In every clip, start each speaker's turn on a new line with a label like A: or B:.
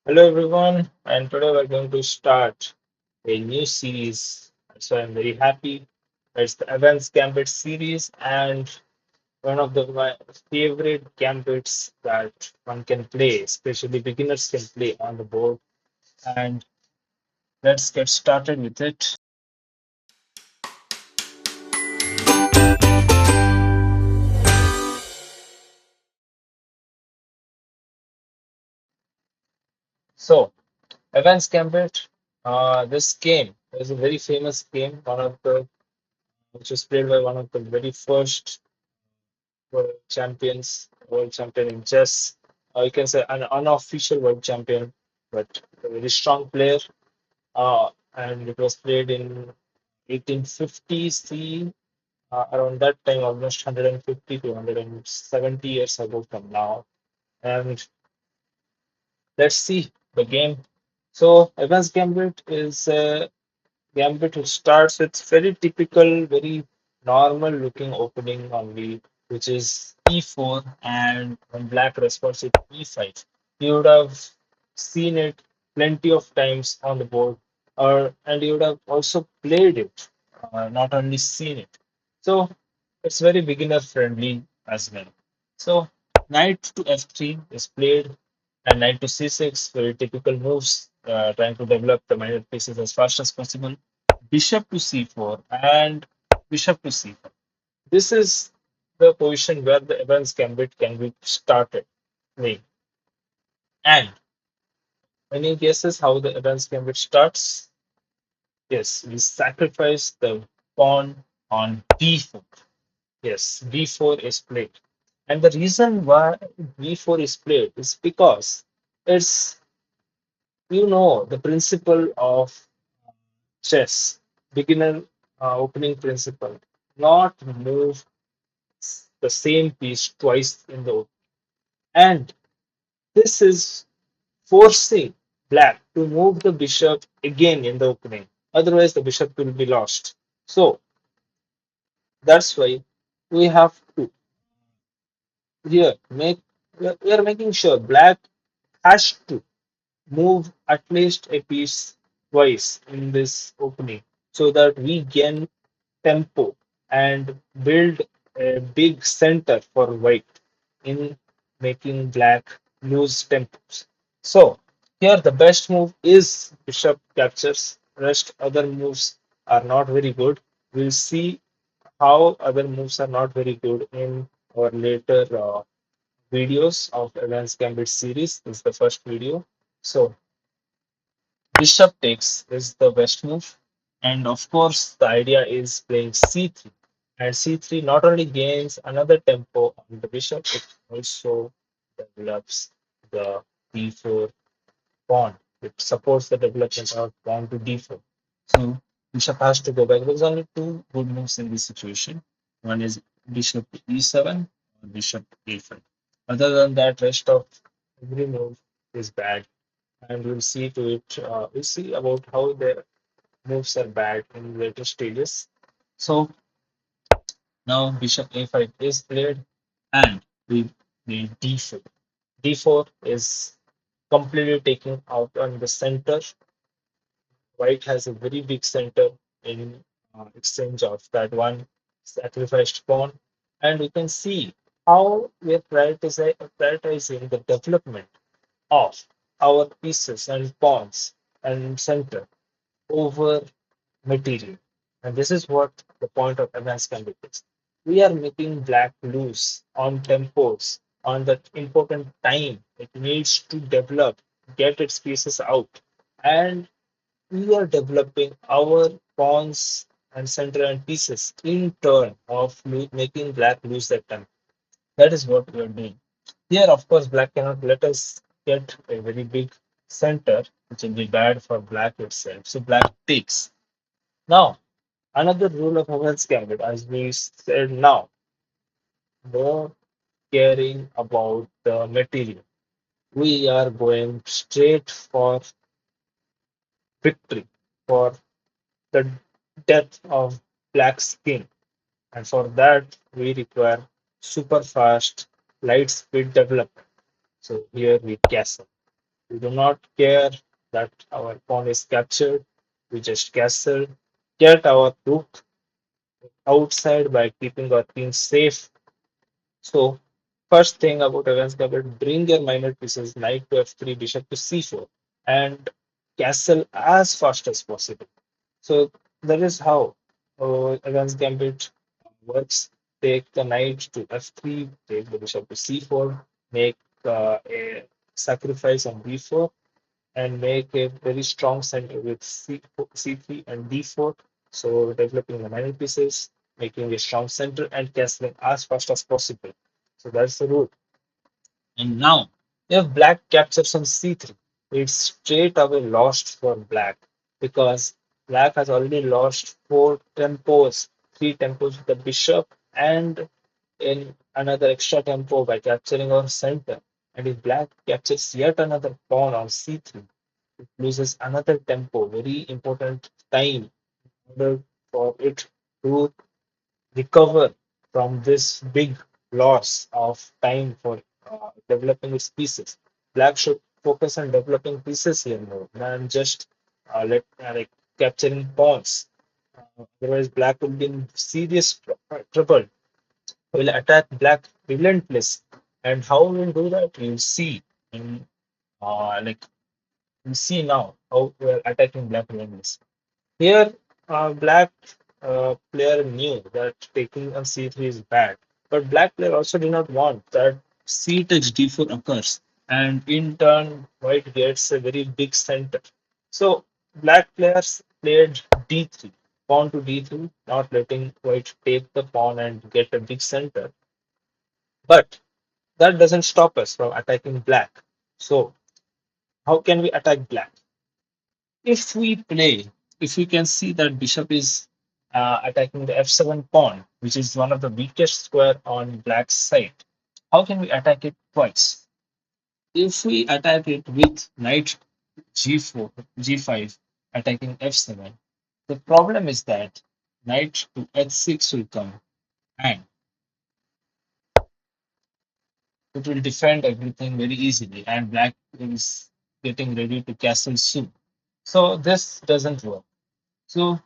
A: Hello everyone, and today we're going to start a new series. So I'm very happy. It's the Evans Gambit series, and one of my favorite gambits that one can play, especially beginners can play on the board. And let's get started with it. So, Evans Gambit, this game is a very famous game, one of the which was played by one of the very first world champion in chess. You can say an unofficial world champion, but a very strong player. And it was played in 1850 C, around that time, almost 150 to 170 years ago from now. And let's see the game. So, Evans Gambit is Gambit starts with very typical, very normal looking opening only, which is e4, and when black responds with e5. You would have seen it plenty of times on the board, or and you would have also played it, not only seen it. So it's very beginner friendly as well. So knight to f3 is played, and knight to c6, very typical moves, trying to develop the minor pieces as fast as possible. Bishop to c4 and bishop to c5. This is the position where the Evans Gambit can be started playing. And any guesses how the Evans Gambit starts? Yes, we sacrifice the pawn on d4. Yes, b4 is played. And the reason why b4 is played is because it's, the principle of chess, beginner opening principle, not move the same piece twice in the opening. And this is forcing black to move the bishop again in the opening. Otherwise, the bishop will be lost. So that's why we have to here make we are making sure black has to move at least a piece twice in this opening so that we gain tempo and build a big center for white in making black lose tempos. So here the best move is bishop captures. Rest other moves are not very good. We'll see how other moves are not very good in our later videos of Advanced Gambit series. This is the first video. So bishop takes is the best move. And of course, the idea is playing c3. And c3 not only gains another tempo on the bishop, it also develops the d4 pawn. It supports the development of pawn to d4. So bishop has to go back. There's only two good moves in this situation. One is bishop to e7 or bishop to a5. Other than that, rest of every move is bad, and we'll see to it. We'll see about how the moves are bad in later stages. So now bishop a5 is played, and we play d4. D4 is completely taking out on the center. White has a very big center in exchange of that one sacrificed pawn, and we can see how we are prioritizing the development of our pieces and pawns and center over material. And this is what the point of advanced gambit is. We are making black lose on tempos, on that important time it needs to develop, get its pieces out. And we are developing our pawns and center and pieces in turn of making black lose that time. That is what we are doing. Here, of course, black cannot let us get a very big center, which will be bad for black itself. So black takes. Now, another rule of Hamel's gambit, as we said now, no caring about the material. We are going straight for victory, for the death of black skin. And for that, we require super fast light speed development. So here we castle. We do not care that our pawn is captured. We just castle, get our rook outside by keeping our queen safe. So, first thing about advanced gambit, bring your minor pieces knight to f3, bishop to c4, and castle as fast as possible. So that is how advanced gambit works. Take the knight to f3, take the bishop to c4, make a sacrifice on b4, and make a very strong center with c3 and d4. So developing the minor pieces, making a strong center, and castling as fast as possible. So that's the rule. And now, if black captures on c3, it's straight away lost for black because black has already lost four tempos, three tempos with the bishop and in another extra tempo by capturing our center. And if black captures yet another pawn on c3, it loses another tempo, very important time in order for it to recover from this big loss of time for developing its pieces. Black should focus on developing pieces here more than just like capturing pawns. Otherwise, black will be in serious trouble. Will attack black relentless. And how we'll do that? You'll see in like you see now how we're attacking black relentless. Here, black player knew that taking on c3 is bad, but black player also did not want that c takes d4 occurs, and in turn, white gets a very big center. So, black players played d3, pawn to d3, not letting white take the pawn and get a big center. But that doesn't stop us from attacking black. So, how can we attack black? If we play, if we can see that bishop is attacking the f7 pawn, which is one of the weakest square on black's side, how can we attack it twice? If we attack it with knight g4, g5, attacking f7, the problem is that knight to h6 will come and it will defend everything very easily, and black is getting ready to castle soon. So this doesn't work. So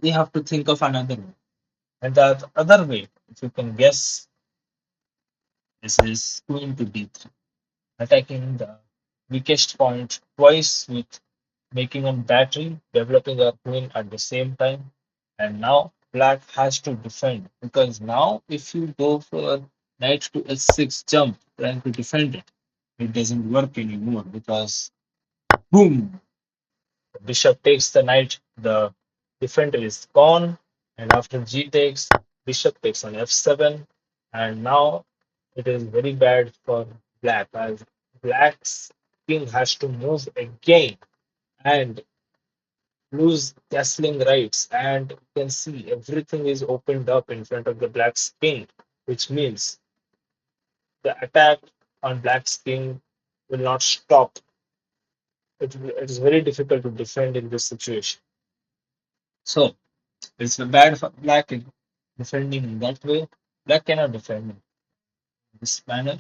A: we have to think of another way. And the other way, if you can guess, this is queen to d3, attacking the weakest point twice with making a battery, developing a queen at the same time. And now black has to defend because now if you go for knight to h6 jump, trying to defend it, it doesn't work anymore because boom, bishop takes the knight, the defender is gone, and after g takes, bishop takes on f7, and now it is very bad for black as black's king has to move again and lose castling rights, and you can see everything is opened up in front of the black's king, which means the attack on black's king will not stop. It is very difficult to defend in this situation. So it's bad for black in defending in that way. Black cannot defend in this manner.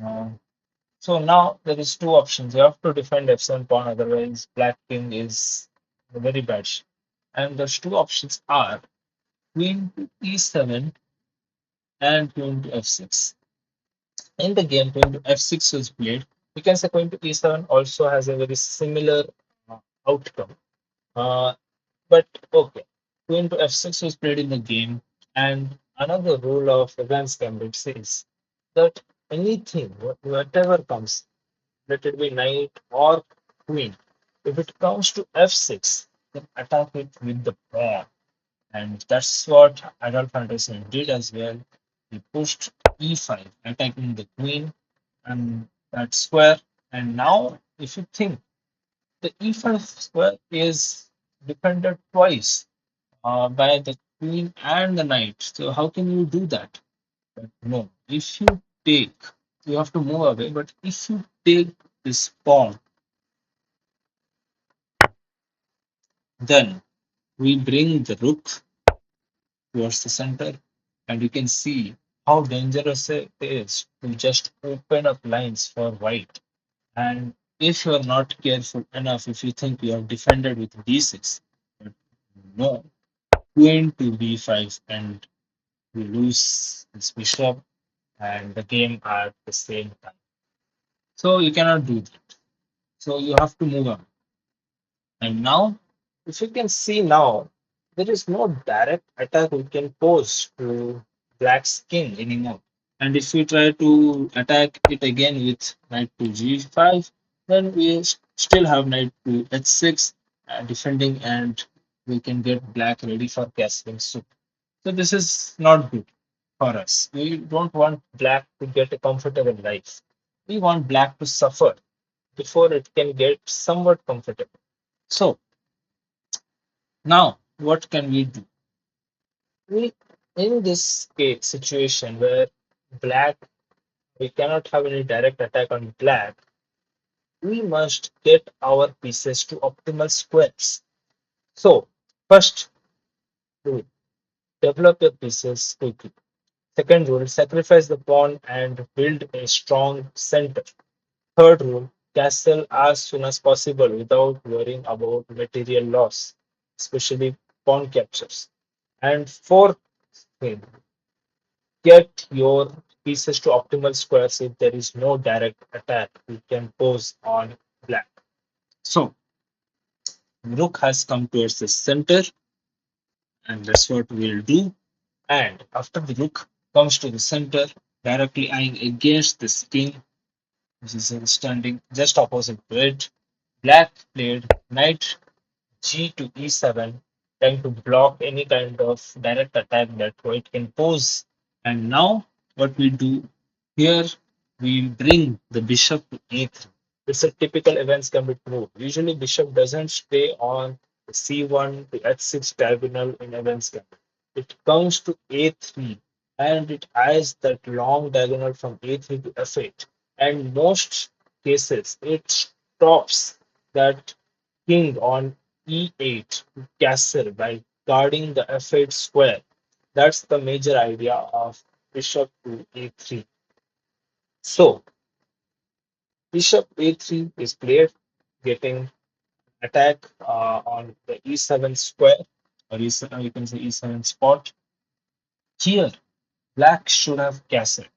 A: Uh, so now there is two options. You have to defend f7 pawn, otherwise black king is in a very bad shape. And those two options are queen to e7 and queen to f6. In the game, queen to f6 was played. We can say queen to e7 also has a very similar uh, outcome. Uh, But okay, queen to f6 was played in the game, and another rule of advanced gambit says that anything, whatever comes, let it be knight or queen, if it comes to f6, then attack it with the pawn. And that's what Adolf Anderson did as well. He pushed e5, attacking the queen and that square. And now, if you think the e5 square is defended twice by the queen and the knight. So how can you do that? But no, if you take, you have to move away. But if you take this pawn, then we bring the rook towards the center, and you can see how dangerous it is to just open up lines for white. And if you are not careful enough, if you think you have defended with d6, but no, queen to b5, and you lose this bishop and the game at the same time. So you cannot do that. So you have to move on. And now, if you can see now, there is no direct attack we can pose to Black's king anymore. And if we try to attack it again with knight to g5, then we still have knight to h6 defending, and we can get Black ready for castling soup. So this is not good for us. We don't want Black to get a comfortable life. We want Black to suffer before it can get somewhat comfortable. So now, what can we do? We, in this case, situation where black, we cannot have any direct attack on black, we must get our pieces to optimal squares. So, first rule, develop your pieces quickly. Second rule, sacrifice the pawn and build a strong center. Third rule, castle as soon as possible without worrying about material loss, especially pawn captures. And fourth thing, get your pieces to optimal squares if there is no direct attack you can pose on black. So rook has come towards the center, and that's what we'll do. And after the rook comes to the center, directly eyeing against the king, which is standing just opposite to it, black played knight g to e7, trying to block any kind of direct attack that white can pose. And now what we do here, we bring the bishop to a3. It's a typical events gambit move. Usually bishop doesn't stay on the c1 to h6 diagonal in events gambit. It comes to a3 and it eyes that long diagonal from a3 to f8. And most cases it stops that king on e8 castle by guarding the f8 square. That's the major idea of bishop to a3. So bishop a3 is played, getting attack on the e7 square, or e7, you can say e7 spot. Here, black should have castled.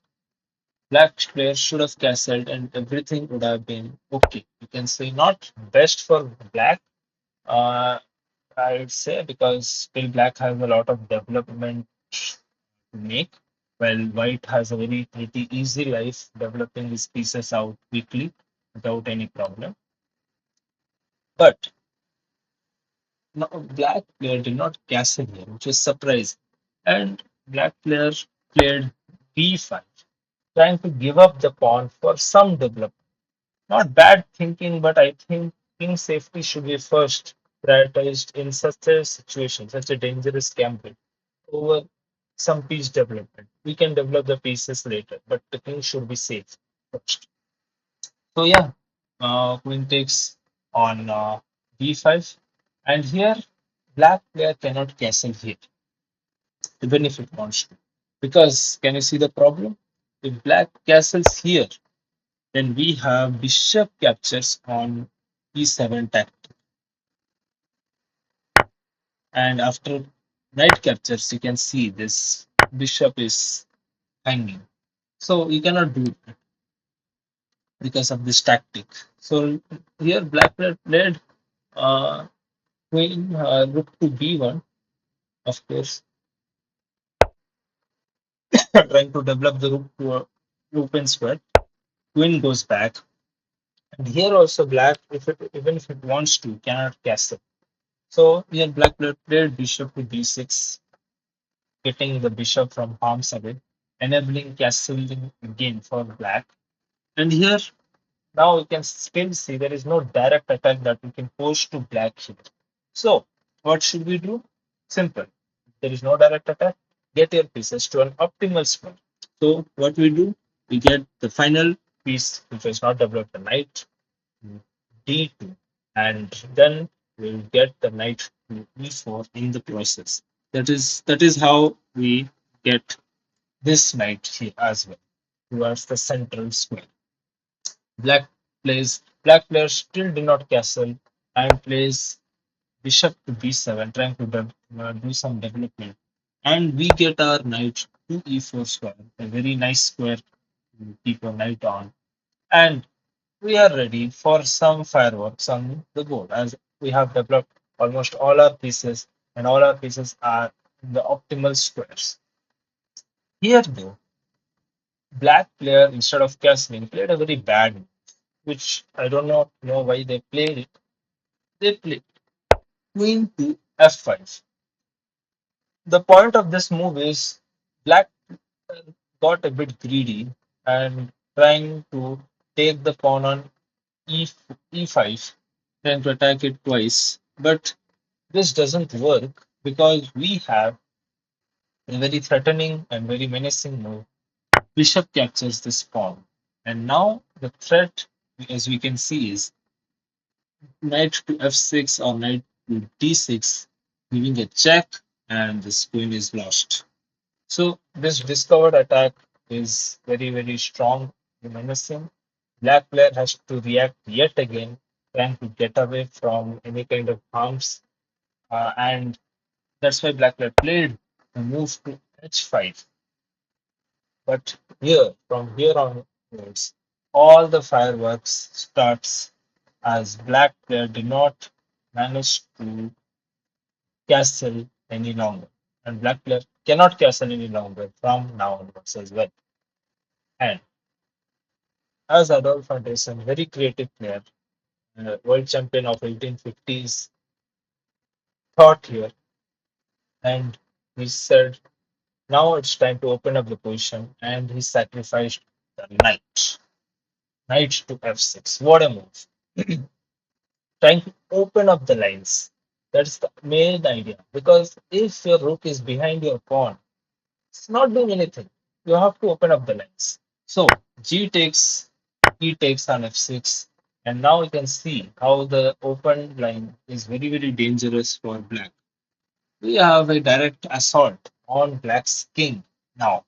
A: Black player should have castled, and everything would have been okay. You can say not best for black, uh, I'd say, because still black has a lot of development to make, while white has a very pretty easy life developing his pieces out quickly without any problem. But no, black player did not castle here, which is surprising. And black player played b5, trying to give up the pawn for some development. Not bad thinking, but I think king safety should be first prioritized in such a situation, such a dangerous gambit over some piece development. We can develop the pieces later, but the king should be safe first. So yeah, queen takes on b5, and here black player cannot castle here, even if it wants to, because can you see the problem? If black castles here, then we have bishop captures on e7 tactic, and after knight captures, you can see this bishop is hanging. So you cannot do it because of this tactic. So here black player played uh, queen rook to b1, of course, trying to develop the rook to a open square. Queen goes back, and here also black, if it even if it wants to, cannot castle. So here black player played bishop to d6, getting the bishop from harm's away, enabling castling again for black. And here now we can still see there is no direct attack that we can push to black here. So what should we do? Simple. There is no direct attack. Get your pieces to an optimal spot. So what we do? We get the final piece which was not developed, the knight d2, and then we'll get the knight to e4 in the process. That is how we get this knight here as well towards the central square. Black plays Black player still did not castle and plays bishop to b7, trying to do some development. And we get our knight to e4 square, a very nice square to keep your knight on. And we are ready for some fireworks on the board as we have developed almost all our pieces, and all our pieces are in the optimal squares. Here, though, black player instead of castling played a very bad move, which I do not know why they played it. They played queen to f5. The point of this move is black got a bit greedy and trying to take the pawn on e, e5, trying to attack it twice. But this doesn't work because we have a very threatening and very menacing move. Bishop captures this pawn. And now the threat, as we can see, is knight to f6 or knight to d6, giving a check, and this queen is lost. So this discovered attack is very, very strong and menacing. Black player has to react yet again, trying to get away from any kind of harms. And that's why black player played the move to h5. But here, from here onwards, all the fireworks starts as black player did not manage to castle any longer. And black player cannot castle any longer from now onwards as well. And as Adolf Anderson, very creative player, world champion of 1850s, thought here, and he said, now it's time to open up the position, and he sacrificed the knight to f6. What a move! Trying to open up the lines. That's the main idea. Because if your rook is behind your pawn, it's not doing anything. You have to open up the lines. So G takes, E takes on f6, and now you can see how the open line is very, very dangerous for black. We have a direct assault on black's king now,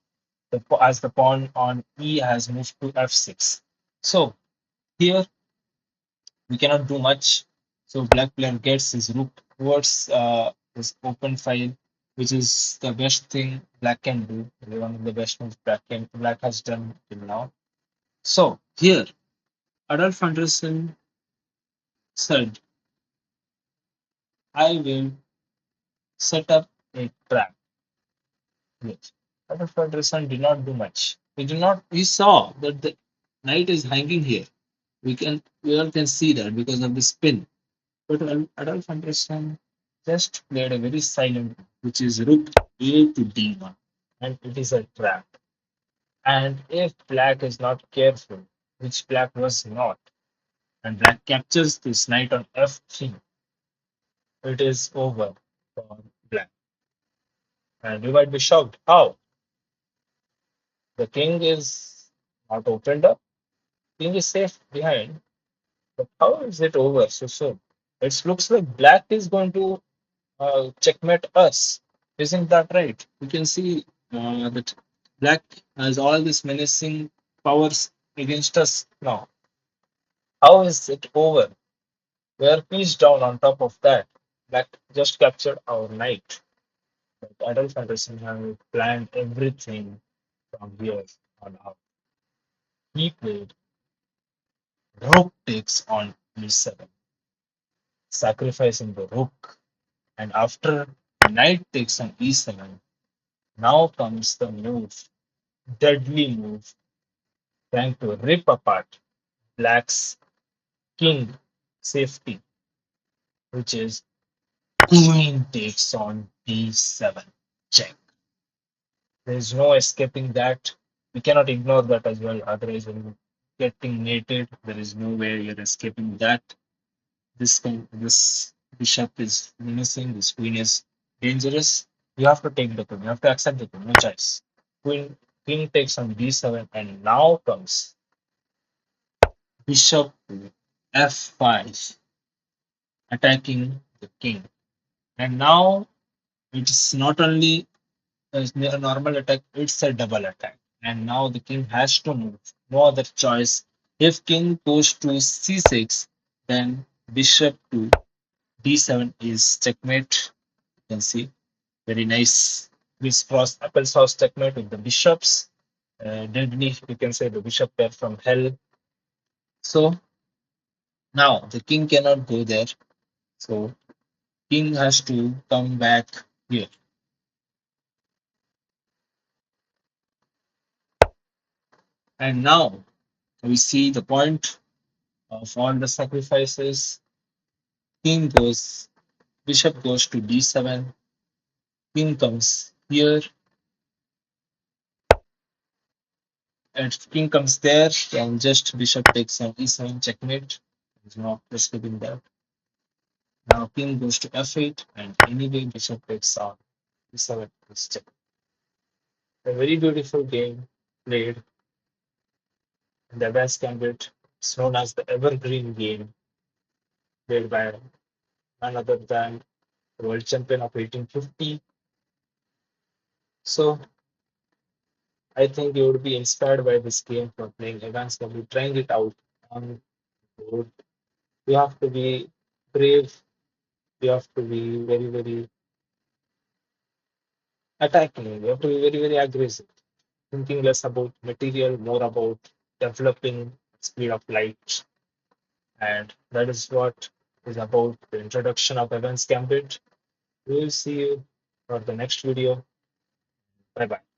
A: as the pawn on E has moved to f6. So here we cannot do much. So black player gets his rook towards this open file, which is the best thing black can do. One of the best moves black has done till now. So here, Adolf Anderson said, "I will set up a trap." Yes. Adolf Anderson did not do much. He did not. He saw that the knight is hanging here. We all can see that because of the spin. But Adolf Anderson just played a very silent, which is rook a to d1, and it is a trap. And if black is not careful, which black was not, and black captures this knight on f3, it is over for black. And you might be shocked how the king is not opened up, king is safe behind, but how is it over so soon? It looks like black is going to checkmate us. Isn't that right? You can see that black has all these menacing powers against us now. How is it over? We are pieced down on top of that. Black just captured our knight. But Adolf Anderson have planned everything from here on out. He played rook takes on e7, sacrificing the rook. And after knight takes on e7, now comes the move, deadly move, trying to rip apart black's king safety, which is queen takes on d7 check. There is no escaping that. We cannot ignore that as well. Otherwise, when you getting mated, there is no way you're escaping that. This bishop is menacing. This queen is dangerous. You have to take the queen. You have to accept the queen. No choice. Queen king takes on d7, and now comes bishop to f5, attacking the king. And now it's not only a normal attack, it's a double attack. And now the king has to move. No other choice. If king goes to c6, then bishop to d7 is checkmate. You can see very nice crisscross applesauce checkmate with the bishops. Deadly, you can say the bishop pair from hell. So now the king cannot go there. So king has to come back here. And now we see the point of all the sacrifices. King goes, bishop goes to d7, king comes here, and king comes there, and just bishop takes on e7 checkmate. There's no escaping that. Now king goes to f8, and anyway bishop takes on e7 is check. A very beautiful game played in the West Gambit. It's known as the evergreen game, played by none other than the world champion of 1850. So I think you would be inspired by this game for playing advanced gambit, trying it out on board. You have to be brave. You have to be very, very attacking. You have to be very, very aggressive. Thinking less about material, more about developing speed of light. And that is what is about the introduction of Evans Gambit. We will see you for the next video. Bye bye.